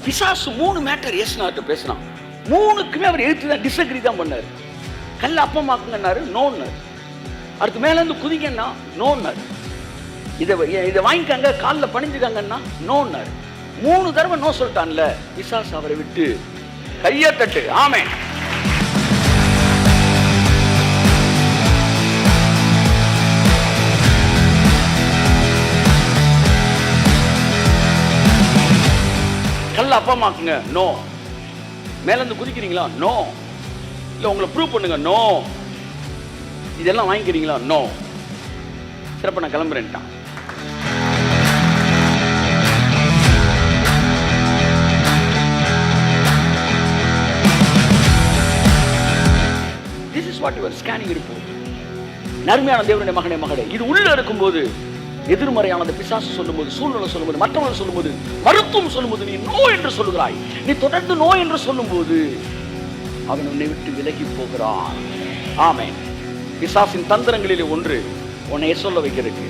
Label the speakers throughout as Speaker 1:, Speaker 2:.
Speaker 1: பிசாசு 3 மேட்டர் இயேசுநாதர்ட்ட பேசினான். 3க்குமே அவர் எழுத்து தான் டிஸ்அக்ரி தான் பண்ணார். கல்ல அப்பமாக்குங்கன்னாரு, நோன்னாரு. அதுக்கு மேல இருந்து குதிங்கன்னா நோன்னாரு. இதை வாங்கிக்காங்க, காலில் பணிஞ்சுக்காங்கன்னா நோன்னாரு. 3 தடவை நோ சொல்லிட்டான்ல, பிசாசு அவரை விட்டு கையை தட்டு. ஆமென். கல்ல அப்பமாக்குங்க, நோ. மேல இருந்து குதிக்கிறீங்களா, நோ. இல்ல உங்களை ப்ரூவ் பண்ணுங்க, நோ. இதெல்லாம் வாங்கிக்கிறீங்களா, நோ. சிறப்பா நான் கிளம்புறேன்ட்டான். This is what you are scanning report. நர்மையான தேவனுடைய மகனே, மகளே, இது உள்ள இருக்கும்போது எதிர்மறையானது பிசாசு சொல்லும்போது, சூழ்நிலை சொல்லும்போது, மற்றவர்கள் சொல்லும்போது, மருத்துவம் சொல்லும்போது நீ நோ என்று சொல்லுகிறாய். நீ தொடர்ந்து நோ என்று சொல்லும்போது அவன் உன்னை விட்டு விலகி போகிறான். ஆமென். பிசாசின் தந்திரங்களிலே ஒன்று உன்னை சொல்ல வைக்கிறதுக்கு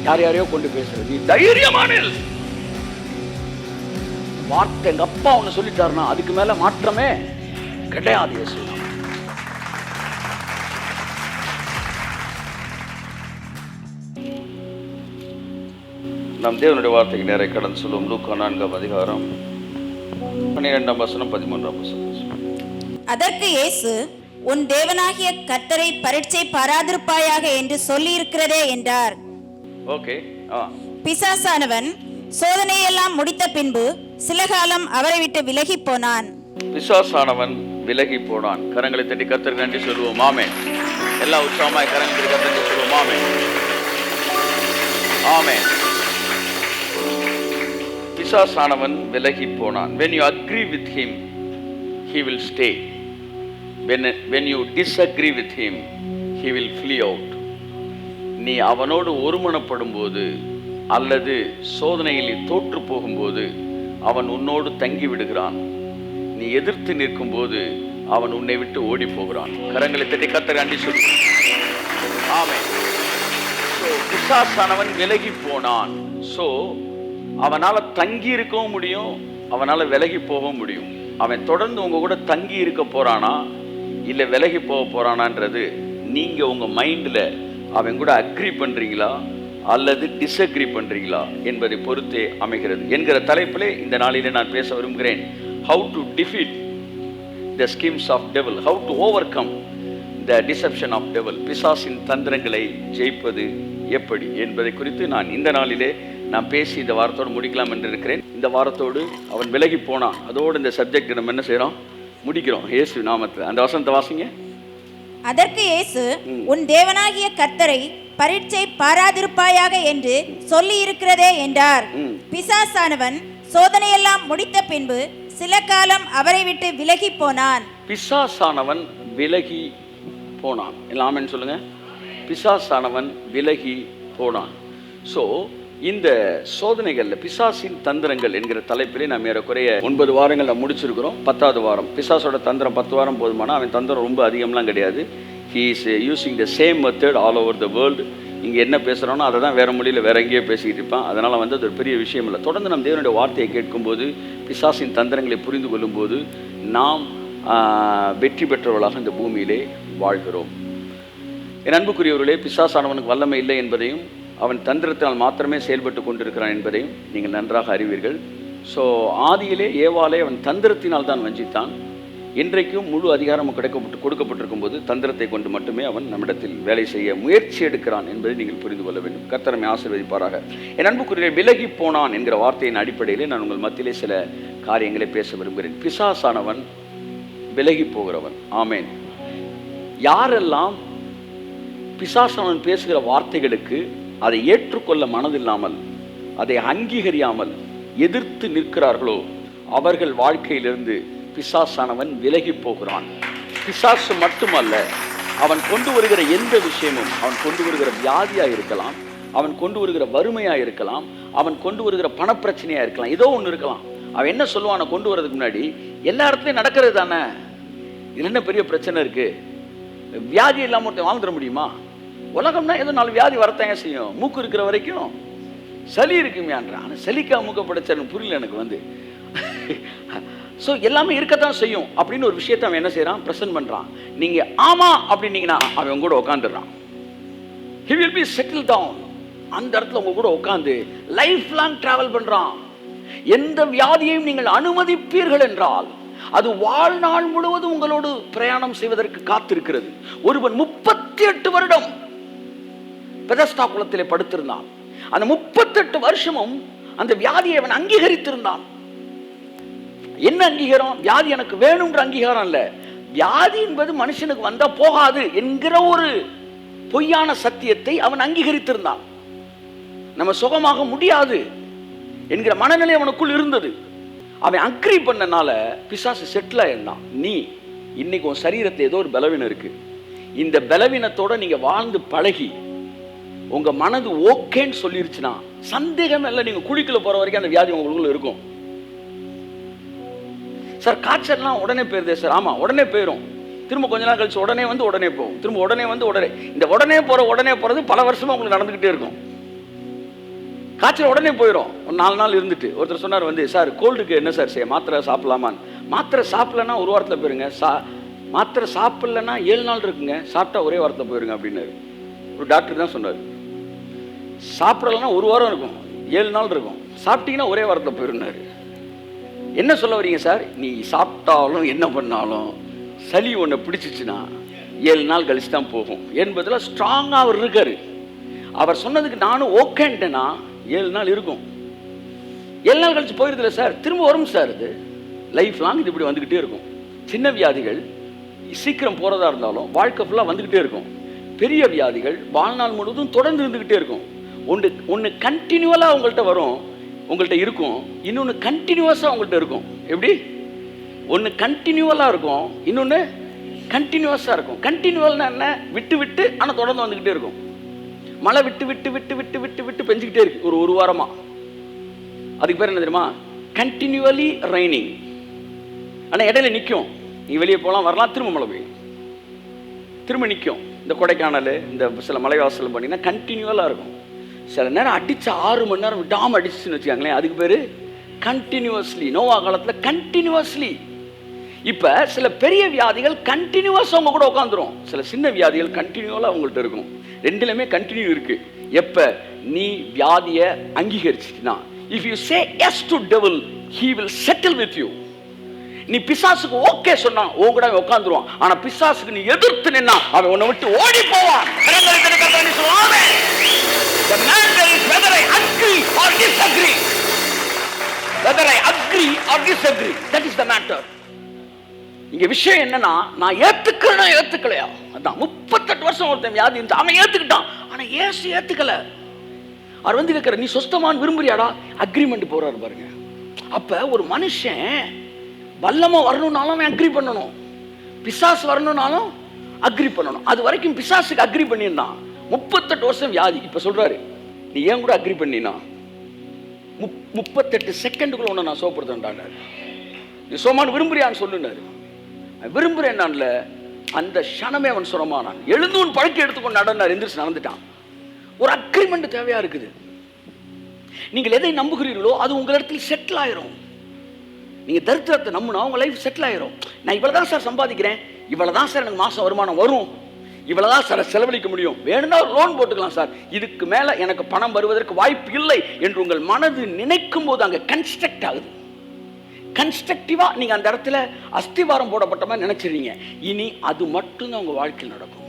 Speaker 1: யாரையோ கொண்டு பேசுறது. நீ தைரியமான வார்த்தை எங்க அப்பா உன்னை சொல்லிட்டாருன்னா அதுக்கு மேல மாற்றமே கிடையாது. இயேசு நாம் தேவனுடைய வார்த்தைக்கு நேரே கடந்து சொல்லுவோம். லூக்கா 4ஆம் அதிகாரம் 12ஆம் வசனம் 13ஆம் வசனம்.
Speaker 2: அதற்கு இயேசு, உன் தேவனாகிய கர்த்தரை பரீட்சை பாராதிருப்பாயாக என்று சொல்லி இருக்கிறதே என்றார்.
Speaker 1: ஓகே.
Speaker 2: பிசாசானவன் சோதனையெல்லாம் முடித்த பின்பு சில காலம் அவரை விட்டு விலகி போனான்.
Speaker 1: பிசாசானவன் விலகி போனான். கரங்களை தட்டி கர்த்தருக்கு நன்றி சொல்லுவோம். ஆமென். எல்லா உற்சாகமாய் கரங்களை தட்டி கர்த்தருக்கு சொல்லுவோம். ஆமென். ஆமென். பிசாசானவன் விலகி போனான். When you agree with him, he will stay. When you disagree with him, he will flee out. நீ அவனோடு ஒருமனப்படும் போது அல்லது சோதனையில் தோற்று போகும்போது அவன் உன்னோடு தங்கி விடுகிறான். நீ எதிர்த்து நிற்கும் போது அவன் உன்னை விட்டு ஓடி போகிறான். கரங்களை தட்டி கர்த்தருக்கு நன்றி சொல்லு. ஆமென். பிசாசானவன் விலகி போனான். சோ அவனால தங்கி இருக்கவும் முடியும், அவனால விலகி போகவும் முடியும். அவன் தொடர்ந்து உங்க கூட தங்கி இருக்க போறானா இல்ல விலகி போக போறானான்றது நீங்க உங்க மைண்ட்ல அவன் கூட அக்ரி பண்றீங்களா அல்லது டிஸ்அக்ரி பண்றீங்களா என்பதை பொறுத்தே அமைகிறது என்கிற தலைப்பிலே இந்த நாளிலே நான் பேச விரும்புகிறேன். How to defeat the schemes of devil, how to overcome the deception of devil. பிசாசின் தந்திரங்களை ஜெயிப்பது எப்படி என்பதை குறித்து நான் இந்த நாளிலே நான் பேசி இந்த வாரத்தோடு முடிக்கலாம் என்று இருக்கிறேன். இந்த வாரத்தோடு அவன் விலகி போனான். அதோடு இந்த சப்ஜெக்ட் நம்ம என்ன செய்யறோம், முடிக்கிறோம். இயேசு நாமத்தில் அந்த வசனத்தை வாசிங்க.
Speaker 2: அதற்கு இயேசு, உன் தேவனாகிய கர்த்தரை பரீட்சை பாராதிருப்பாயாக என்று சொல்லி இருக்கிறதே என்றார். பிசாசானவன் சோதனையெல்லாம் முடித்த பின்பு சில காலம் அவரை விட்டு விலகி போனான்.
Speaker 1: பிசாசானவன் விலகி போனான். ஆமென் சொல்லுங்க. பிசாசானவன் விலகி போனான். ஸோ இந்த சோதனைகளில் பிசாசின் தந்திரங்கள் என்கிற தலைப்பிலே நாம் ஏறக்குறைய 9 வாரங்கள் நாம் முடிச்சிருக்கிறோம். 10வது வாரம். பிசாசோட தந்திரம் 10 வாரம் போதுமானா, அவன் தந்திரம் ரொம்ப அதிகம்லாம் கிடையாது. He is using the same method all over the world. இங்கே என்ன பேசுகிறோன்னா அதை தான் வேறு மொழியில் வேற எங்கேயோ பேசிக்கிட்டு இருப்பான். அதனால் அது ஒரு பெரிய விஷயம் இல்லை. தொடர்ந்து நம் தேவனுடைய வார்த்தையை கேட்கும்போது, பிசாசின் தந்திரங்களை புரிந்து கொள்ளும்போது நாம் வெற்றி பெற்றவர்களாக இந்த பூமியிலே வாழ்கிறோம். என் அன்புக்குரியவர்களே, பிசாசானவனுக்கு வல்லமை இல்லை என்பதையும் அவன் தந்திரத்தினால் மாத்திரமே செயல்பட்டு கொண்டிருக்கிறான் என்பதையும் நீங்கள் நன்றாக அறிவீர்கள். ஸோ ஆதியிலே ஏவாளே அவன் தந்திரத்தினால் தான் வஞ்சித்தான். இன்றைக்கும் முழு அதிகாரமும் கொடுக்கப்பட்டிருக்கும் போது தந்திரத்தை கொண்டு மட்டுமே அவன் நம்மிடத்தில் வேலை செய்ய முயற்சி எடுக்கிறான் என்பதை நீங்கள் புரிந்து கொள்ள வேண்டும். கர்த்தர் நம்மை ஆசீர்வதிப்பாராக. என் அன்புக்குரிய விலகி போனான் என்கிற வார்த்தையின் அடிப்படையிலே நான் உங்கள் மத்தியிலே சில காரியங்களை பேச விரும்புகிறேன். பிசாசானவன் விலகி போகிறவன். ஆமேன். யாரெல்லாம் பிசாசானவன் பேசுகிற வார்த்தைகளுக்கு அதை ஏற்றுக்கொள்ள மனதில்லாமல், அதை அங்கீகரியாமல் எதிர்த்து நிற்கிறார்களோ அவர்கள் வாழ்க்கையிலிருந்து பிசாசானவன் விலகி போகிறான். பிசாசு மட்டுமல்ல, அவன் கொண்டு வருகிற எந்த விஷயமும், அவன் கொண்டு வருகிற வியாதியாக இருக்கலாம், அவன் கொண்டு வருகிற வறுமையாக இருக்கலாம், அவன் கொண்டு வருகிற பணப்பிரச்சனையாக இருக்கலாம், ஏதோ ஒன்று இருக்கலாம். அவன் என்ன சொல்லுவான் கொண்டு வரதுக்கு முன்னாடி, எல்லா இடத்துலையும் நடக்கிறது தானே, இது என்ன பெரிய பிரச்சனை இருக்குது, வியாதி இல்லாமல் ஒருத்தன் வாழ்ந்துட முடியுமா, உலகம்னா ஏதோ 4 வியாதி வரத்தாங்க செய்யும், மூக்கு இருக்கிற வரைக்கும் சளி இருக்குமையான்றான். ஆனால் சளிக்கா மூக்க படைச்சான்னு புரியல எனக்கு. ஸோ எல்லாமே இருக்கத்தான் செய்யும் அப்படின்னு ஒரு விஷயத்தை அவன் என்ன செய்யறான், பிரசன்ட் பண்றான். நீங்க ஆமா அப்படின்னீங்கன்னா அவன் கூட உட்காந்துடுறான். he will be settled down. அந்த இடத்துல உங்க கூட உட்காந்து லைஃப் லாங் டிராவல் பண்றான். எந்த வியாதியையும் நீங்கள் அனுமதிப்பீர்கள் என்றால் அது வாழ்நாள் முழுவதும் உங்களோடு பிரயாணம் செய்வதற்கு காத்திருக்கிறது. ஒருவன் 38 வருடம் பெதஸ்தா குளத்திலே படுத்திருந்தான். அந்த 38 வருஷமும் அந்த வியாதியை அவன் அங்கீகரித்திருந்தான். என்ன அங்கீகாரம்? வியாதி எனக்கு வேணும்ன்ற அங்கீகாரம் இல்ல. வியாதி என்பது மனுஷனுக்கு வந்தா போகாது என்கிற ஒரு பொய்யான சத்தியத்தை அவன் அங்கீகரித்திருந்தான். நம்ம சுகமாக முடியாது என்கிற மனநிலை அவனுக்குள் இருந்தது. அவன் அக்ரி பண்ணனால பிசாசு செட்டில் ஆயிருந்தான். நீ இன்னைக்கு உன் சரீரத்தில் ஏதோ ஒரு பலவீனம் இருக்கு. இந்த பலவீனத்தோட நீங்க வாழ்ந்து பழகி உங்க மனது ஓகேன்னு சொல்லிருச்சுன்னா சந்தேகம் இல்லை, நீங்க குழிக்குள்ள போற வரைக்கும் அந்த வியாதி உங்களுக்குள்ள இருக்கும். சார் காய்ச்சல்லாம் உடனே போயிருதே சார். ஆமா, உடனே போயிடும். திரும்ப கொஞ்ச நாள் கழிச்சு உடனே வந்து உடனே போகும். திரும்ப உடனே வந்து உடனே. இந்த உடனே போறது பல வருஷமா உங்களுக்கு நடந்துகிட்டே இருக்கும். காய்ச்சல் உடனே போயிடும். ஒரு 4 நாள் இருந்துட்டு ஒருத்தர் சொன்னார் வந்து, சார் கோல்டுக்கு என்ன சார் செய்ய, மாத்திரை சாப்பிடலாமான்னு. மாத்திரை சாப்பிடலன்னா ஒரு வாரத்தில் போயிருங்க. மாத்திரை சாப்பிடலன்னா 7 நாள் இருக்குங்க, சாப்பிட்டா ஒரே வாரத்தில் போயிருங்க அப்படின்னாரு. ஒரு டாக்டர் தான் சொன்னார். சாப்பிடலன்னா 1 வாரம் இருக்கும், 7 நாள் இருக்கும், சாப்பிட்டீங்கன்னா ஒரே வாரத்தில் போயிருந்தாரு. என்ன சொல்ல வரீங்க சார்? நீ சாப்பிட்டாலும் என்ன பண்ணாலும் சளி ஒன்று பிடிச்சிச்சுன்னா 7 நாள் கழிச்சு தான் போகும் என்பதில் ஸ்ட்ராங்காக அவர் இருக்காரு. அவர் சொன்னதுக்கு நானும் ஓகேன்ட்டேன்னா 7 நாள் இருக்கும். 7 நாள் கழிச்சு போயிருதுல சார், திரும்ப வரும் சார். இது லைஃப் லாங் இது இப்படி வந்துக்கிட்டே இருக்கும். சின்ன வியாதிகள் சீக்கிரம் போகிறதா இருந்தாலும் வாழ்க்கை ஃபுல்லாக வந்துக்கிட்டே இருக்கும். பெரிய வியாதிகள் வாழ்நாள் முழுவதும் தொடர்ந்து இருந்துக்கிட்டே இருக்கும். ஒன்று கண்டினியூவலாக உங்கள்கிட்ட வரும், உங்கள்கிட்ட இருக்கும். இன்னொன்று கண்டினியூவஸாக உங்கள்கிட்ட இருக்கும். எப்படி? ஒன்று கண்டினியூவலாக இருக்கும், இன்னொன்று கண்டினியூவஸாக இருக்கும். கண்டினியூவல்னா என்ன? விட்டு விட்டு ஆனால் தொடர்ந்து வந்துக்கிட்டே இருக்கும். மழை விட்டு விட்டு விட்டு விட்டு விட்டு விட்டு பெஞ்சிக்கிட்டே இருக்கு ஒரு வாரமா. அதுக்கு பேர் என்ன தெரியுமா? Continually raining. ஆனால் இடையில நிற்கும். நீ வெளியே போகலாம் வரலாம், திரும்ப மழை பெய்யும், திரும்ப நிற்கும். இந்த கொடைக்கானல் இந்த சில மலைவாசல் பண்ணிங்கன்னா கண்டினியூவலாக இருக்கும். சில நேரம் அடிச்சு 6 மணி நேரம் விடாமல் அடிச்சுன்னு வச்சுக்காங்களேன், அதுக்கு பேர் கண்டினியூவஸ்லி. நோவா காலத்தில் கண்டினியூவஸ்லி. இப்போ சில பெரிய வியாதிகள் கண்டினியூவஸ் அவங்க கூட உட்காந்துரும். சில சின்ன வியாதிகள் கண்டினியூவலாக அவங்கள்ட்ட இருக்கும். ரெண்டுலையுமே கண்டினியூ இருக்கு. எப்போ நீ வியாதியை அங்கீகரிச்சினா, if you say yes to devil, he will settle with you. நீ பிசாசுக்கு ஓகே சொன்னா உன் கூட உட்காந்துருவான். ஆனா பிசாசுக்கு நீ எதிர்த்து நின்னா அவன் உன்னை விட்டு ஓடி போவான். The matter is whether I agree or disagree. Whether I agree or disagree. That is the matter. இங்க விஷயம் என்னன்னா, நான் ஏத்துக்கிறேனா ஏத்துக்கலையா. அதான் 38 வருஷம் ஒருத்தன் வியாதி இருந்தா அவன் ஏத்துக்கிட்டான். ஆனா ஏசு ஏத்துக்கல. அவர் வந்து கேட்கிற, நீ சொஸ்தமான் விரும்புறியாடா? அக்ரிமெண்ட் போறாரு பாருங்க. அப்ப ஒரு மனுஷன் வல்லமா வரணும்னாலும் அவன் அக்ரி பண்ணணும், பிசாசு வரணும்னாலும் அக்ரி பண்ணணும். அது வரைக்கும் பிசாசுக்கு அக்ரி பண்ணியிருந்தான். 38 வருஷம் வியாதி. இப்ப சொல்றாரு, நீ ஏன் கூட அக்ரி பண்ணினா 38 செகண்டுக்குள்ள உன்னை நான் சோப்படுத்தேன்டாங்க. நீ சோமான் விரும்புறியான்னு சொல்லுனாரு. விரும்புறேன்னான்ல அந்த க்ஷணமே அவன் சுரமானான். எழுந்துன்னு பழக்கி எடுத்துக்கொண்டு நடந்தார். எந்திரிச்சு நடந்துட்டான். ஒரு அக்ரிமெண்ட் தேவையா இருக்குது. நீங்கள் எதை நம்புகிறீர்களோ அது உங்களிடத்தில் செட்டில் ஆயிரும். நீங்க தரித்திரத்தை நம்பினா உங்க லைஃப் செட்டில் ஆயிரும். நான் இவ்வளவுதான் சார் சம்பாதிக்கிறேன், இவ்வளவுதான் சார் எனக்கு மாசம் வருமானம் வரும், இவ்வளவுதான் சார் செலவழிக்க முடியும், வேணும்னா ஒரு லோன் போட்டுக்கலாம் சார், இதுக்கு மேல எனக்கு பணம் வருவதற்கு வாய்ப்பு இல்லை என்று உங்கள் மனது நினைக்கும் போது அங்க கன்ஸ்ட்ரக்ட் ஆகுது. கன்ஸ்ட்ரக்டிவா நீங்க அந்த இடத்துல அஸ்திவாரம் போடப்பட்ட மாதிரி நினைச்சிருவீங்க. இனி அது மட்டும்தான் உங்க வாழ்க்கையில் நடக்கும்.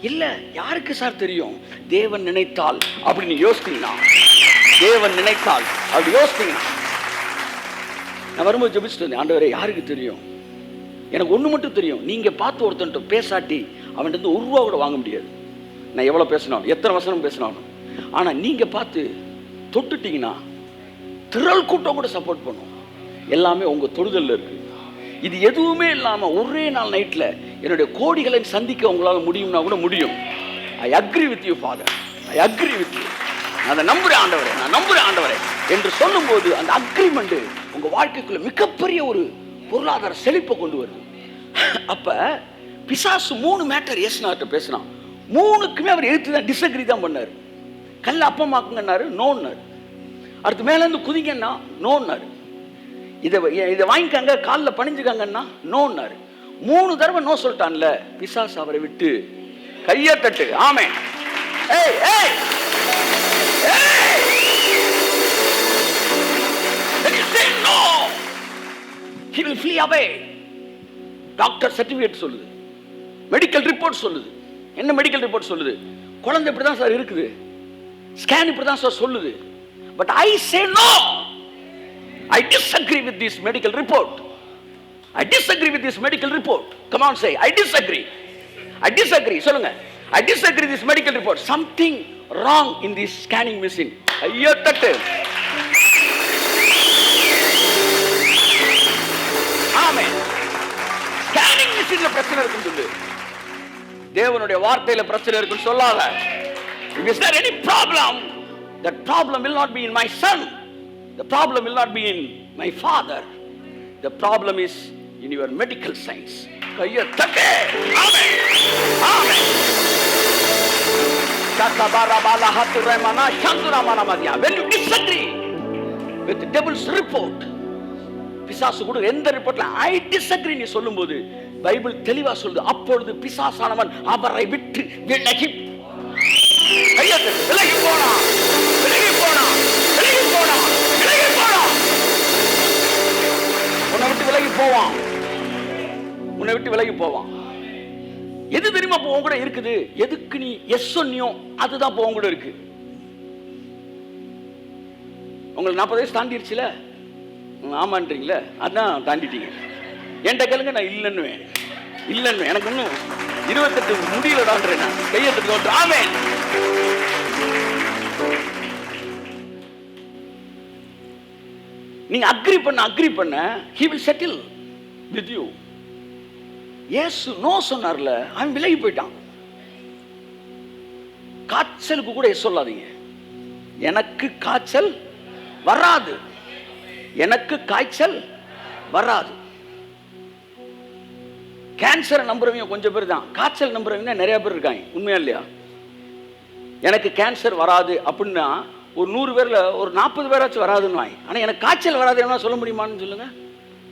Speaker 1: இல்ல யாருக்கு சார் தெரியும்? தேவன் நினைத்தால் அப்படின்னு யோசித்தீங்கன்னா, தேவன் நினைத்தால் அப்படி யோசித்தீங்கன்னா, நான் வரும்போது ஜெபிச்சுட்டு வந்தேன், ஆண்டவரே யாருக்கு தெரியும்? எனக்கு ஒன்று மட்டும் தெரியும், நீங்க பார்த்து ஒருத்தன்ட்டு பேசாட்டி அவன்கிட்ட ₹1 கூட வாங்க முடியாது. நான் எவ்வளோ பேசினாலும், எத்தனை வசனம் பேசினாலும், ஆனால் நீங்க பார்த்து தொட்டுட்டீங்கன்னா திரள் கூட்டம் கூட சப்போர்ட் பண்ணும். எல்லாமே உங்க தொடுதல்ல இருக்கு. இது எதுவுமே இல்லாம ஒரே நாள் நைட்ல என்னுடைய கோடிகளை சந்திக்க உங்களால முடியும்னா கூட முடியும். I agree with you father, I agree with you, நான் நம்புறேன் ஆண்டவரே, நான் நம்புறேன் ஆண்டவரே என்று சொல்லும் போது அந்த அக்ரிமெண்ட் உங்க வாழ்க்கைக்குள்ள மிகப்பெரிய ஒரு பொருளாதார செழிப்பை கொண்டு வருது. அப்ப பிசாசு 3 மேட்டர் ஏசுனார்ட்ட பேசினான். 3க்குமே அவர் எடுத்து தான் டிஸ்அக்ரி தான் பண்ணாரு. கல்ல அப்பமாக்குங்கன்னாரு, நோன்னாரு. அடுத்து மேல இருந்து குதிங்கன்னா நோன்னாரு. இதை வாங்கிக்காங்க, காலில் பணிஞ்சுக்காங்கன்னா நோன்னாரு. 3 தடவை நோ சொல்லிட்டான்ல, பிசாசு அவரை விட்டு கையை தட்டு. ஆமென். ஏய் ஏய் ஏய், when you say no, he will flee away. Doctor certificate சொல்லுது, மெடிக்கல் ரிப்போர்ட் சொல்லுது. என்ன மெடிக்கல் ரிப்போர்ட் சொல்லுது? குழந்தை இப்படி தான் சார் இருக்குது, ஸ்கேன் இப்படி தான் சார் சொல்லுது. But I say no, I disagree with this medical report. I disagree with this medical report. Come on, say I disagree. I disagree. சொல்லுங்க, I disagree with this medical report. Something wrong in this scanning machine. ஐயோ தட்டு. ஆமென். Scanning மிஷின்ல பிரச்சனை இருக்குன்னு சொல்லு, தேவனுடைய வார்த்தையில பிரச்சனை இருக்குன்னு சொல்லாத. If is there any problem, that problem will not be in my son. The problem will not be in my father. The problem is in your medical science. கையை தட்டு. ஆமென். ஆமென். கதபரபல ஹத்துரமனா சந்துரமனமதியா. When you disagree with the devil's report, பிசாசு கூட எந்த ரிப்போர்ட்ல I disagree நீ சொல்லும்போது Bible தெளிவா சொல்லுது, அப்பொழுது பிசாசானவன் அவரை விட்டு விலகி கையை தட்டு. விலகி போனா, விலகி போனா, விலகி போனா, விலகி போனா. உன்னை விட்டு விலகி போவான், உன்னை விட்டு விலகி போவான். எது தெரியுமா இப்போ உன் கூட இருக்குது? எதுக்கு நீ எஸ் சொன்னியோ அதுதான் இப்போ உன் கூட இருக்கு. உங்களுக்கு 40 வயசு தாண்டிடுச்சுல, ஆமான்றீங்களே, அதான் தாண்டிட்டீங்க. என்கிட்ட கேளுங்க, நான் இல்லைன்னுவேன், இல்லைன்னு. எனக்கு இன்னும் 28 முடியலடான்றேன் நான். கையை தட்டு. ஆமென். நீங்க அக்ரி பண்ண he will settle with you. இயேசு நோ சொன்னார்ல, அவன் விலகி போயிட்டான். காய்ச்சலுக்கு கூட சொல்லாதீங்க, எனக்கு காய்ச்சல் வராது, எனக்கு காய்ச்சல் வராது. கேன்சரை நம்புறவங்க கொஞ்சம் பேர் தான், காய்ச்சல் நம்புறவங்க நிறைய பேர் இருக்காங்க. உண்மையா இல்லையா? எனக்கு கேன்சர் வராது அப்படின்னா ஒரு 100 பேர்ல ஒரு 40 பேராச்சும் வராதுன்னு வாங்க. ஆனால் எனக்கு காய்ச்சல் வராது என்ன சொல்ல முடியுமான்னு சொல்லுங்க?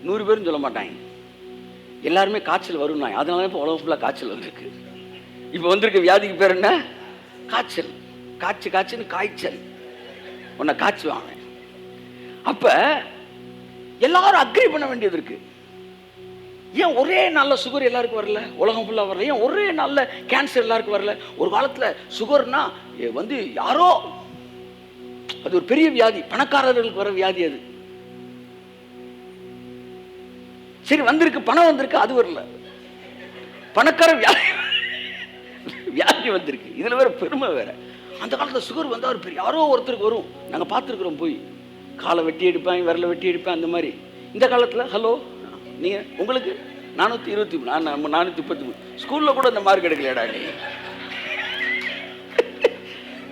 Speaker 1: 100 பேரும் சொல்ல மாட்டாங்க. எல்லாருமே காய்ச்சல் வரும்னா, அதனால இப்போ உலகம் ஃபுல்லாக காய்ச்சல் வந்துருக்கு. இப்போ வந்திருக்க வியாதிக்கு பேர் என்ன? காய்ச்சல். காய்ச்சல் காய்ச்சல் உன்னை காய்ச்சுவாங்க. அப்ப எல்லாரும் அக்ரி பண்ண வேண்டியது இருக்கு. ஏன் ஒரே நாள்ல சுகர் எல்லாருக்கும் வரல? உலகம் ஃபுல்லா வரல. ஏன் ஒரே நாள்ல கேன்சர் எல்லாருக்கும் வரல? ஒரு காலத்துல சுகர்னா யாரோ, அது ஒரு பெரிய வியாதி, பணக்காரர்களுக்கு வர வியாதி. அது சரி வந்திருக்கு, பணம் வந்திருக்கு, அது வரல. பணக்கார வியாதி வந்திருக்கு. இதுல வேற பெருமை வேற. அந்த காலத்துல சுகர் வந்தா ஒரு பெரிய யாரோ ஒருத்தருக்கு வரும். நாங்க பார்த்துருக்கிறோம், போய் காலை வெட்டி எடுப்பேன், விரலை வெட்டி எடுப்பேன், அந்த மாதிரி. இந்த காலத்துல ஹலோ, நீங்க உங்களுக்கு 423, நான் 433. ஸ்கூல்ல கூட அந்த மார்க் எடுக்கலையடா நீ.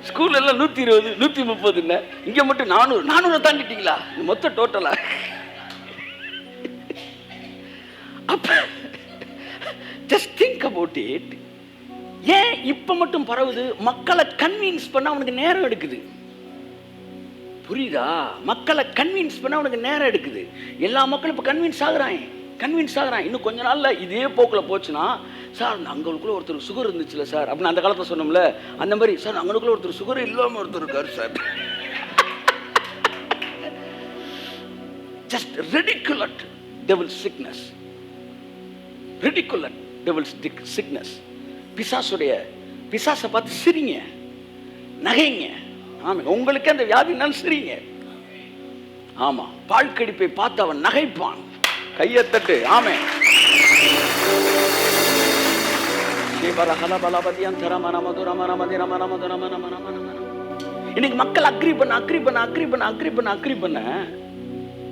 Speaker 1: ஸ்கூல்ல எல்லாம் 120, 130 இல்லை, இங்க மட்டும் 400 தாண்டிட்டீங்களா? மொத்த டோட்டலா? அப்ப just think about it. ஏன் இப்ப மட்டும் பரவுது? மக்களை கன்வின்ஸ் பண்ண அவனுக்கு நேரம் எடுக்குது. புரியுதா? மக்களை கன்வின்ஸ் பண்ண அவனுக்கு நேரம் எடுக்குது. எல்லா மக்களும் இப்ப கன்வின்ஸ் ஆகுறாங்க. இன்னும் கொஞ்ச நாள்ல இதே போக்குல போச்சுன்னா, சார் அங்களுக்குள்ள ஒருத்தர் சுகர் இருந்துச்சுல சார் அப்படின்னு அந்த காலத்துல சொன்னோம்ல, அந்த மாதிரி சார் அங்களுக்குள்ள ஒருத்தர் சுகர் இல்லாம ஒருத்தர் இருக்காரு sir. Just ridicule devil's sickness. Ridicule devil's sickness. பிசாசை பார்த்து சிரிங்க, நகைங்க. ஆமா, உங்களுக்கு அந்த வியாதினாலும் சிரிங்க. ஆமா, பாழ்கடிப்பை பார்த்து அவன் நகைப்பான். கையை தட்டு. ஆமென். இன்னைக்கு மக்கள் அக்ரி பண்ண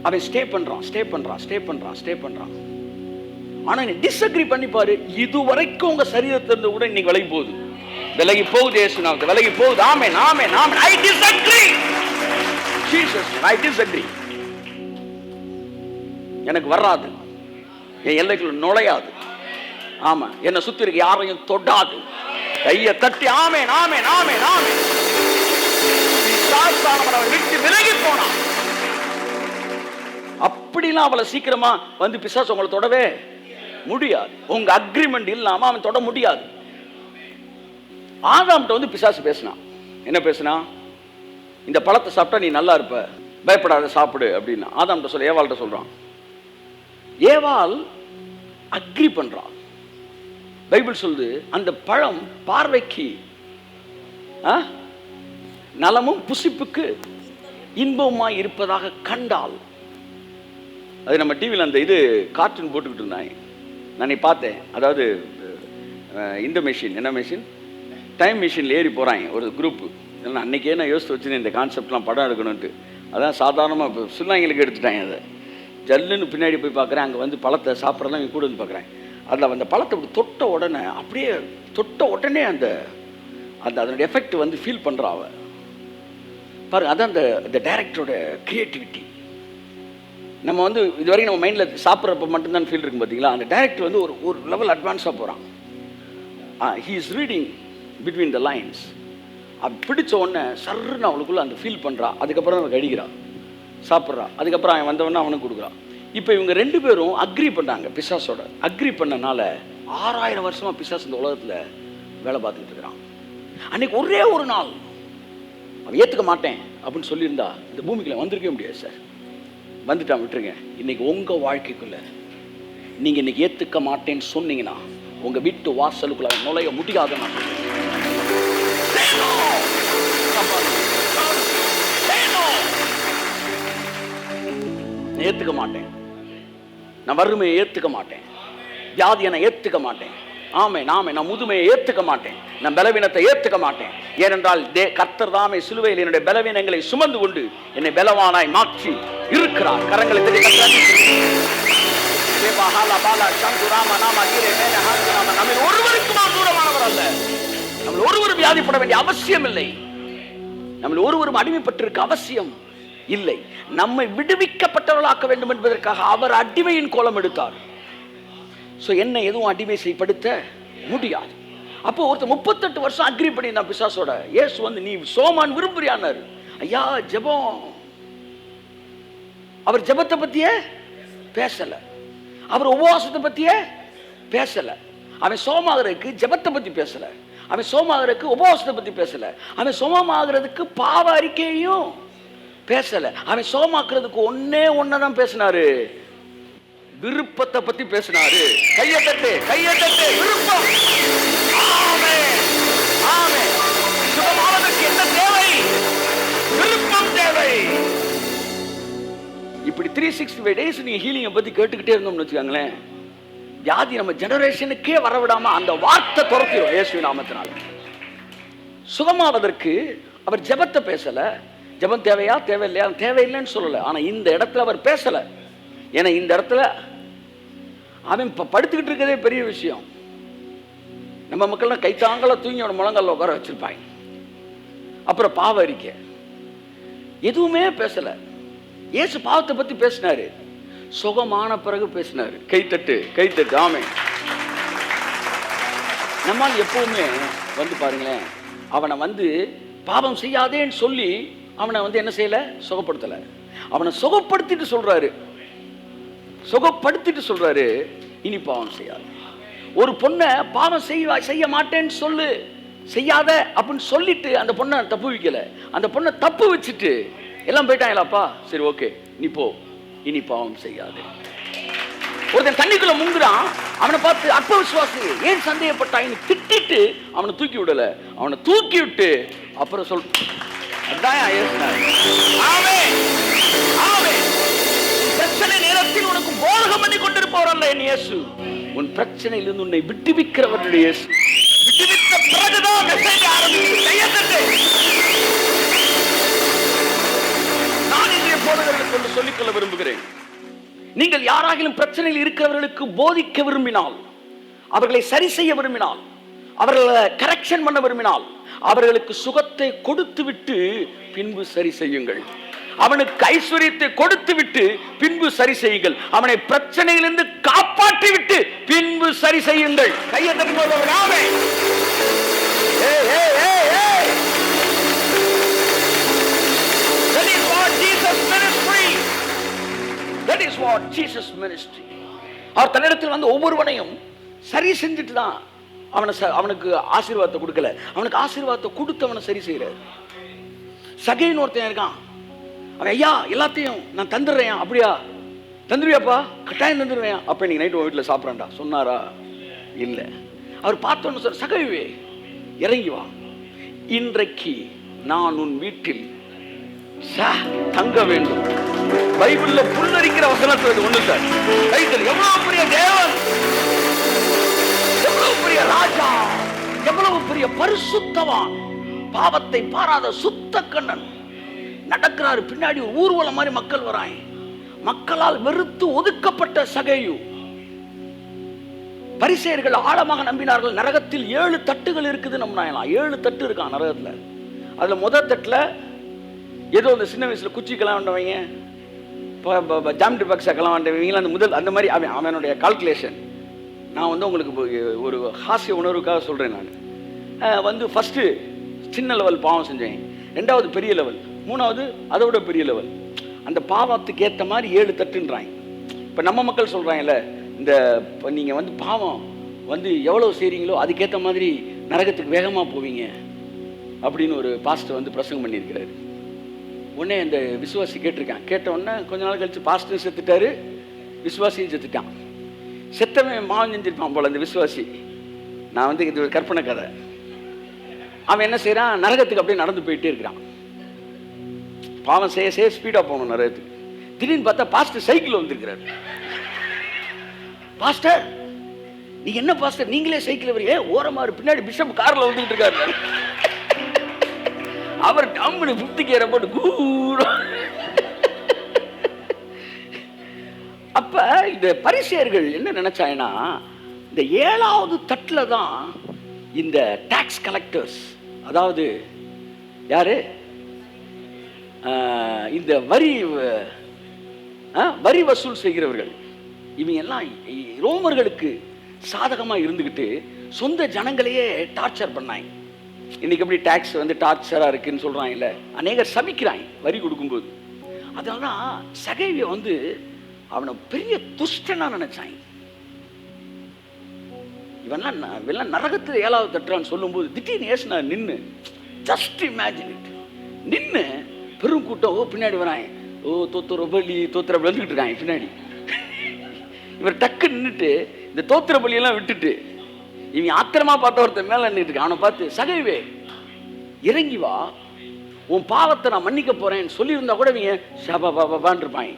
Speaker 1: அவன் ஸ்டே பண்றான். ஆனா நீ டிஸ்அக்ரி பண்ணி பாரு, இது வரைக்கும் உங்க சரீரத்திலிருந்து கூட இன்னைக்கு விலகி போகுது. இயேசுநாமத்தில் விலகி போகுது. ஆமென், ஆமென், ஆமென். I disagree. Jesus, I disagree. எனக்கு வராது, என் எல்லைக்குள்ள நுழையாது. ஆமா, என்ன சுத்தி இருக்க யாரையும் தொடாது. கையை தட்டி ஆமென், ஆமென், ஆமென், ஆமென். பிசாசானவன் விட்டு விலகி போனான். அப்படிலாம் அவளை சீக்கிரமா வந்து பிசாசு உங்களை தொடவே முடியாது. உங்க அக்ரிமெண்ட் இல்லாம அவன் தொட முடியாது. ஆதாம்கிட்ட வந்து பிசாசு பேசினான். என்ன பேசினா? இந்த பழத்தை சாப்பிட்டா நீ நல்லா இருப்ப, பயப்படாத சாப்பிடு அப்படின்னு ஆதாம்கிட்ட சொல்ல. ஏவாள்கிட்ட சொல்றான். ஏவாள் அக்ரி பண்றான். பைபிள் சொல்லுது, அந்த பழம் பார்வைக்கு நலமும் புசிப்புக்கு இன்பமாய் இருப்பதாக கண்டால். அது நம்ம டிவியில் அந்த இது கார்ட்டூன் போட்டுக்கிட்டு இருந்தாங்க, நான் பார்த்தேன். அதாவது இந்த மெஷின், என்ன மெஷின், டைம் மிஷினில் ஏறி போகிறாங்க ஒரு குரூப்பு. இல்லைன்னா அன்றைக்கே நான் யோசித்து வச்சுன்னு இந்த கான்செப்ட்லாம் படம் எடுக்கணுன்ட்டு. அதான் சாதாரணமாக இப்போ சில்லாங்களுக்கு எடுத்துட்டாங்க. அதை ஜல்லுன்னு பின்னாடி போய் பார்க்குறேன், அங்கே வந்து பழத்தை சாப்பிட்றலாம் இங்கே கூட வந்து பார்க்குறேன். அதில் அந்த பழத்தை அப்படி தொட்ட உடனே அப்படியே தொட்ட உடனே அந்த அந்த அதனுடைய எஃபெக்ட் வந்து ஃபீல் பண்ணுறா அவ பாருங்க. அதான் அந்த டைரக்டரோட கிரியேட்டிவிட்டி. நம்ம வந்து இது வரைக்கும் நம்ம மைண்டில் சாப்பிட்றப்ப மட்டும்தான் ஃபீல் இருக்கும் பார்த்தீங்களா. அந்த டைரக்டர் வந்து ஒரு லெவல் அட்வான்ஸாக போகிறான். He is reading between the lines. அப்படி பிடிச்ச உடனே சர்ன்னு அவளுக்குள்ள அந்த ஃபீல் பண்ணுறா. அதுக்கப்புறம் அவன் கடிக்கிறான், சாப்பிட்றா. அதுக்கப்புறம் அவன் வந்தவொடனே அவனுக்கு கொடுக்குறான். இப்போ இவங்க ரெண்டு பேரும் அக்ரி பண்ணாங்க பிசாசோட. அக்ரி பண்ணனால 6000 வருஷமா பிசாஸ் இந்த உலகத்தில் வேலை பார்த்துக்கிட்டு இருக்கிறான். அன்னைக்கு ஒரே ஒரு நாள் அவன் ஏற்றுக்க மாட்டேன் அப்படின்னு சொல்லியிருந்தா இந்த பூமிக்குள்ள வந்திருக்கவே முடியாது சார். வந்துட்டான், விட்டுருங்க. இன்னைக்கு உங்கள் வாழ்க்கைக்குள்ள நீங்கள் இன்னைக்கு ஏற்றுக்க மாட்டேன்னு சொன்னீங்கன்னா உங்கள் வீட்டு வாசலுக்குள்ள அவன் நுழைய முடியாத. நான் ஏற்றுக்க மாட்டேன், நான் வறுமையை ஏற்றுக்க மாட்டேன், வியாதியை நான் ஏற்றுக்க மாட்டேன், நான் முதுமையை ஏற்றுக்க மாட்டேன், நான் பலவீனத்தை ஏற்றுக்க மாட்டேன். ஏனென்றால் கர்த்தர் தாமே சிலுவையில் என்னுடைய பலவீனங்களை சுமந்து கொண்டு என்னை பலவானாய் மாற்றி இருக்கிறார். கரங்களை நம்ம ஒருவருக்கு நாம் தூரமானவர் அல்ல. நம்ம ஒருவரும் வியாதிப்பட வேண்டிய அவசியம் இல்லை. நம்ம ஒருவரும் அடிமைப்பட்டிருக்க அவசியம் இல்லை. நம்மை விடுவிக்கப்பட்டவர்களாக்க வேண்டும் என்பதற்காக அவர் அடிமையின் கோலம் எடுத்தார். ஸோ என்ன எதுவும் அடிமை செய்யப்படுத்த முடியாது. அப்போ ஒருத்தர் 38 வருஷம் அக்ரி பண்ணி நான் பிசாசோட. இயேசு வந்து நீ சோமான் விரும்புறியானாரு. ஐயா ஜெபம். அவர் ஜெபத்தை பத்தியே பேசல, அவர் உபவாசத்தை பத்தியே பேசல. அவன் சோமாகிறதுக்கு ஜெபத்தை பத்தி பேசல, அவன் சோமாகிறதுக்கு உபவாசத்தை பத்தி பேசல, அவன் சோமாகிறதுக்கு பாவ அறிக்கையும் பேசல. அவன் சோமாக்குறதுக்கு ஒன்னதான் பேசினாரு, விருப்பத்தை பத்தி பேசினாரு. கையை தட்டு, கையை தட்டு. விருப்பம். ஆமென், ஆமென். சுகமானதற்கு என்ன தேவை? விருப்பம் தேவை. இப்படி 365 டேஸ் நீங்க ஹீலிங்கை பத்தி கேட்டுக்கிட்டே இருந்தோம்னு வச்சுக்கோங்களேன், வியாதி நம்ம ஜெனரேஷனுக்கே வரவிடாம அந்த வார்த்தை துரத்திடும் இயேசு நாமத்தினால. சுகமாவதற்கு அவர் ஜெபத்தை பேசல. ஜெபம் தேவையா தேவையில்லையா? தேவையில்லைன்னு சொல்லல. ஆனா இந்த இடத்துல அவர் பேசல. ஏன்னா இந்த இடத்துல அவன் படுத்துக்கிட்டு இருக்கிறதே பெரிய விஷயம். நம்ம மக்கள்லாம் கைத்தாங்கள தூங்கி அவன் முழங்கால உட்கார வச்சிருப்பாங்க. அப்புறம் பாவ அறிக்கை எதுவுமே பேசல. இயேசு பாவத்தை பத்தி பேசினாரு, சுகமான பிறகு பேசினாரு. கைத்தட்டு, கைத்தட்டு. ஆமென். நம்மால் எப்பவுமே வந்து பாருங்களேன், அவனை வந்து பாவம் செய்யாதேன்னு சொல்லி அவனை வந்து என்ன செய்யல? சுகப்படுத்தல. அவனை சுகப்படுத்திட்டு சொல்றாரு, சுகப்படுத்திட்டு சொல்றாரு, இனி பாவம் செய்யாது. ஒரு பொண்ணை பாவம் செய்ய மாட்டேன்னு சொல்லு, செய்யாத அப்படின்னு சொல்லிட்டு அந்த பொண்ணை தப்பு வைக்கல. அந்த பொண்ணை தப்பு வச்சுட்டு எல்லாம் போயிட்டாங்களாப்பா, சரி ஓகே நீ போ, இனி பாவம் செய்யாது. ஒருத்தன் தண்ணிக்குள்ள முங்குறான், அவனை பார்த்து அற்ப விசுவாசி ஏன் சந்தேகப்பட்டான்னு திட்டிட்டு அவனை தூக்கி விடல. அவனை தூக்கி விட்டு அப்புறம் சொல், அதான் பிரச்சனை நேரத்தில் உனக்கு போதகம் பண்ணி கொண்டிருப்பவர் அல்ல என் இயேசு. உன் பிரச்சனையிலிருந்து உன்னை விட்டுவிக்கிறவர் இயேசு. விட்டுவித்த பிறகுதான் மெசேஜ் ஆரம்பித்து. நான் இன்றைய போதகர்களுக்கு ஒன்று சொல்லிக்கொள்ள விரும்புகிறேன். நீங்கள் யாராகிலும் பிரச்சனையில் இருக்கிறவர்களுக்கு போதிக்க விரும்பினால், அவர்களை சரி செய்ய விரும்பினால், அவர்களை கரெக்ஷன் பண்ண விரும்பினால், அவர்களுக்கு சுகத்தை கொடுத்து விட்டு பின்பு சரி செய்யுங்கள். அவனுக்கு ஐஸ்வர்யத்தை கொடுத்து விட்டு பின்பு சரி செய்யுங்கள். அவனை பிரச்சனையிலிருந்து காப்பாற்றி விட்டு பின்பு சரி செய்யுங்கள். கையை தட்டும்போது ஆமென். That is what Jesus ministry. That is what Jesus ministry. அவர் தன்னிடத்தில் வந்து ஒவ்வொருவனையும் சரி செஞ்சுட்டு தான் அவனுக்கு ஆசீர்வாதத்தை கொடுக்கல, அவனுக்கு ஆசீர்வாதத்தை கொடுத்து அவனை சரி செய்யறாரு. சகைன்னு ஒருத்தன் இருக்கான், அவன் ஐயா எல்லாத்தையும் நான் தந்துடுறேன். அப்படியா, தந்துருவியாப்பா? கட்டாயம் தந்துடுவேன். அப்போ இன்னைக்கு நைட்டு உன் வீட்டில் சாப்பிட்றான்டா சொன்னாரா? இல்லை. அவர் பார்த்தோன்னு சார், சகைவே இறங்கி வா, இன்றைக்கு நான் உன் வீட்டில் தங்க வேண்டும். பைபிள்ல புல்லரிக்கிற வசனத்தை ஒண்ணு சார். எவ்வளவு பெரிய தேவன், எவ்வளவு பெரிய ராஜா, எவ்வளவு பெரிய பரிசுத்தவான், பாவத்தை பாராத சுத்த கண்ணன் நடக்கிறாரு. பின்னாடி ஒரு ஊர்வலம் மாதிரி மக்கள் வராங்க. மக்களால் வெறுத்து ஒதுக்கப்பட்ட சகையு. பரிசேயர்கள் ஆழமாக நம்பினார்கள். நரகத்தில் 7 தட்டுகள் இருக்குது நம்பினாங்களாம். 7 தட்டு இருக்கான் நரகத்துல. அதுல முதல் தட்டுல ஏதோ அந்த சின்ன வயசுல குச்சிக்கெல்லாம் வந்தவங்க, ஜாமெட்ரி பாக்ஸாக்கெல்லாம் வந்தவங்க, அந்த முதல் அந்த மாதிரி அவனுடைய கால்குலேஷன். நான் வந்து உங்களுக்கு ஒரு ஹாஸ்ய உணர்வுக்காக சொல்றேன். நான் வந்து ஃபர்ஸ்ட் சின்ன லெவல் பாவம் செஞ்சேன், 2வது பெரிய லெவல், 3வது அதை விட பெரிய லெவல். அந்த பாவத்துக்கு ஏற்ற மாதிரி 7 தட்டுன்றாங்க. இப்போ நம்ம மக்கள் சொல்றாங்கல்ல, இந்த நீங்கள் வந்து பாவம் வந்து எவ்வளோ செய்கிறீங்களோ அதுக்கேற்ற மாதிரி நரகத்துக்கு வேகமாக போவீங்க அப்படின்னு ஒரு பாஸ்டர் வந்து பிரசங்கம் பண்ணியிருக்கிறாரு. உடனே அந்த விசுவாசி கேட்டிருக்கான். கேட்ட உடனே கொஞ்ச நாள் கழிச்சு பாஸ்டர் செத்துட்டாரு, விசுவாசியும் செத்துட்டான். செத்தவன் மாவன் செஞ்சிருப்பான் போல அந்த விசுவாசி. நான் வந்து இது ஒரு கற்பனை கதை. அவன் என்ன செய்யறான், நரகத்துக்கு அப்படியே நடந்து போயிட்டே இருக்கிறான். பாவம் செய்ய ஸ்பீடாக போகணும் நரகத்துக்கு. திடீர்னு பார்த்தா பாஸ்டர் சைக்கிள் வந்திருக்கிறாரு. பாஸ்டர் நீங்க என்ன பாஸ்டர் நீங்களே சைக்கிள் வரீங்க? ஓரமாறு பின்னாடி பிஷப் கார்ல வந்துட்டு இருக்காரு. அவர் டம்னு 50 கியரை போட்டு கூற. அப்ப இந்த பரிசேயர்கள் என்ன நினைச்சாங்கன்னா, இந்த 7வது தட்டுல தான் இந்த டாக்ஸ் கலெக்டர்ஸ், அதாவது யாரு, இந்த வரி வசூல் செய்கிறவர்கள், இவங்க எல்லாம் ரோமர்களுக்கு சாதகமா இருந்துகிட்டு சொந்த ஜனங்களையே டார்ச்சர் பண்ணாங்க. இன்னைக்கு எப்படி டாக்ஸ் வந்து டார்ச்சரா இருக்குன்னு சொல்றாங்க இல்ல, அநேகர் சபிக்கிறாங்க வரி கொடுக்கும்போது. அதனால சகைவிய வந்து அவனை பெரிய துஷ்டனா நினைச்சாங்க. இவெல்லாம் நரகத்தில் 7வது தட்டுறான்னு சொல்லும் போது திடீர்னு ஏசுனா நின்று, ஜஸ்ட் இமேஜின் இட், நின்று பெரும் கூட்டம் பின்னாடி வராங்க. தோத்திரபலி வந்துகிட்டு இருக்காங்க பின்னாடி. இவர் டக்கு நின்றுட்டு இந்த தோத்திரபலியெல்லாம் விட்டுட்டு இவன் ஆத்திரமா பார்த்த ஒருத்தர் மேல நின்றுட்டு இருக்கான். அவனை பார்த்து, சகைவே இறங்கி வா, உன் பாவத்தை நான் மன்னிக்க போறேன்னு சொல்லியிருந்தா கூட இவங்க ஷபாபாபான்னு இருப்பாங்க.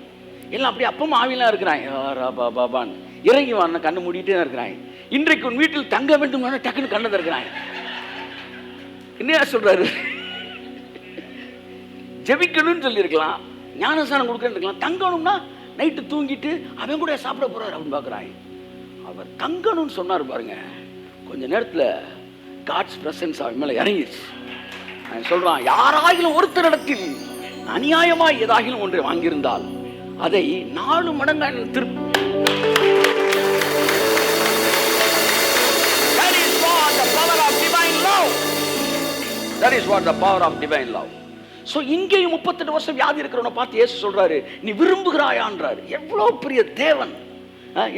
Speaker 1: எல்லாம் அப்படியே அப்பமா ஆவிலாம் இருக்கிறாங்க. பாபான்னு இறங்கி வான்னு கண்ணு மூடிட்டே தான் இருக்கிறாங்க. இன்றைக்கு உன் வீட்டில் தங்க வேண்டும் டக்குன்னு கண்ணை திறக்கிறாங்க. என்ன சொல்றாரு, ஜெபிக்கணும்னு சொல்லியிருக்கலாம், ஞானஸ்தானம் கொடுக்கணும்னு இருக்கலாம், தங்கணும்னா நைட்டு தூங்கிட்டு அவன் கூட சாப்பிட போறாரு அப்படின்னு பார்க்குறாங்க. அவர் தங்கணும்னு சொன்னார் பாருங்க, கொஞ்ச நேரத்தில் காட்ஸ் பிரசன்ஸ் அவன் மேலே இறங்கிடுச்சு. அவன் சொல்றான், யாராகிலும் ஒருத்தரிடத்தில் அநியாயமாய் ஏதாகிலும் ஒன்றை வாங்கியிருந்தால் அதை 4 மடங்கு திருப்பி. That is what the power of divine love. That is what the power of divine love. So இங்கேயும் 38 வருஷம் வியாதி இருக்கிறவனை பார்த்து இயேசு சொல்றாரு, நீ விரும்புகிறாயான்றாரு. எவ்வளோ பெரிய தேவன்.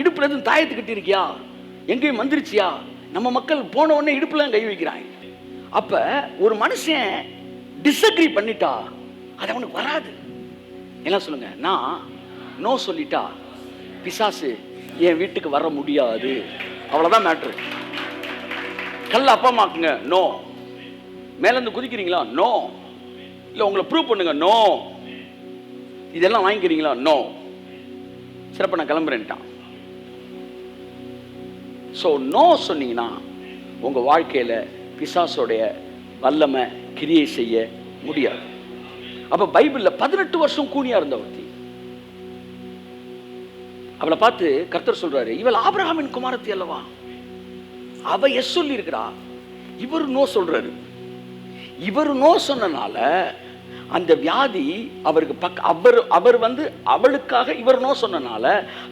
Speaker 1: இடுப்புல எதுவும் தாயத்து கட்டி இருக்கியா, எங்கேயும் வந்துருச்சியா? நம்ம மக்கள் போன உடனே இடுப்புல கை வைக்கிறாங்க. அப்ப ஒரு மனுஷன் டிஸ்அக்ரி பண்ணிட்டா அது அவனுக்கு வராது. என்ன சொல்லுங்க, நான் நோ சொல்லிட்டா பிசாசு என் வீட்டுக்கு வர முடியாது. அவ்வளவுதான் மேட்ரு. கல்ல அப்பா அம்மாக்குங்க நோ, மேல இருந்து குதிக்கிறீங்களா நோ, இல்ல உங்களை ப்ரூவ் பண்ணுங்க நோ, இதெல்லாம் வாங்கிக்கிறீங்களா நோ, சிறப்ப நான் கிளம்புறேன்ட்டான். ஸோ நோ சொன்னீங்கன்னா உங்க வாழ்க்கையில பிசாசோடைய வல்லமை கிரியை செய்ய முடியாது. அப்ப பைபிள்ல 18 வருஷம் கூனியா இருந்த ஒருத்தி, அவளை பார்த்து கர்த்தர் சொல்றாரு, இவள் ஆபிரகாமின் குமாரத்தி அல்லவா, அவ எஸ் சொல்லி இருக்கிறா, இவர் நோ சொல்றாரு. இவர் நோ சொன்னனால அந்த வியாதி அவருக்கு அவர் வந்து அவளுக்காக இவர் நோ சொன்னனால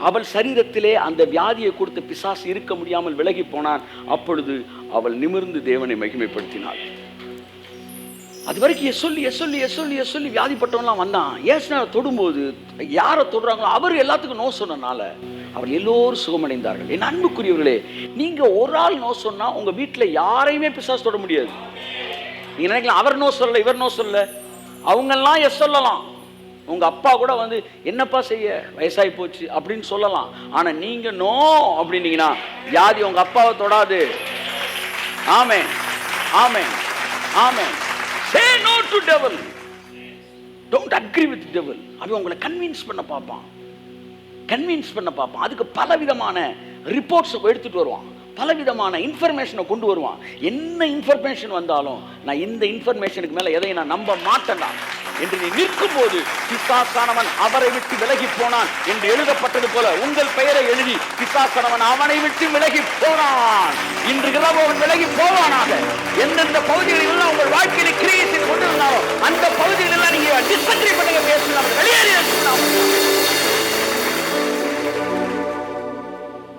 Speaker 1: அவள் சரீரத்திலே அந்த வியாதியை கொடுத்த பிசாசு இருக்க முடியாமல் விலகி போனான். அப்பொழுது அவள் நிமிர்ந்து தேவனை மகிமைப்படுத்தினாள். அது வரைக்கும் சொல்லி வியாதிப்பட்டவன்லாம் வந்தான். ஏசுனாவை தொடும்போது யாரை தொடுறாங்களோ அவர் எல்லாத்துக்கும் நோ சொன்னனால அவர் எல்லோரும் சுகமடைந்தார்கள். என் அன்புக்குரியவர்களே, நீங்க ஒரு ஆள் நோ சொன்னா உங்க வீட்டுல யாரையுமே பிசாசு தொட முடியாது. நீங்க நினைக்கலாம் அவர் நோ சொல்லல, இவர் நோ சொல்லல, அவங்கெல்லாம் எஸ் சொல்லலாம். உங்க அப்பா கூட வந்து என்னப்பா செய்ய வயசாகி போச்சு அப்படின்னு சொல்லலாம். ஆனா நீங்க நோ அப்படின்னீங்கன்னா வியாதி உங்க அப்பாவை தொடாது. ஆமென், ஆமென், ஆமென். Say no to devil. Don't agree with devil. அவன் உங்களை கன்வின்ஸ் பண்ண பார்ப்பான். அதுக்கு பலவிதமான ரிப்போர்ட்ஸ் எடுத்துட்டு வருவான், பலவிதமான இன்ஃபர்மேஷனை கொண்டு வருவான். என்ன இன்ஃபர்மேஷன் வந்தாலும் நான் இந்த இன்ஃபர்மேஷனுக்கு மேல எதையும் நான் நம்ப மாட்டேன்டா என்று நீ நிற்கும் போது பிசாசானவன் அவரை விட்டு விலகி போனான் என்று எழுதப்பட்டது போல உங்கள் பெயரை எழுதி பிசாசானவன் அவனை விட்டு விலகி போனான். இன்று இரவு அவன் விலகி போவானாக. எந்தெந்த பகுதிகளில் எல்லாம் உங்கள் வாழ்க்கையில கிரியை செய்து கொண்டிருந்தாலும் அந்த பகுதிகளில் எல்லாம் நீங்க டிஸ்அக்ரி பண்ணுங்க, பேசலாம், வெளியேறி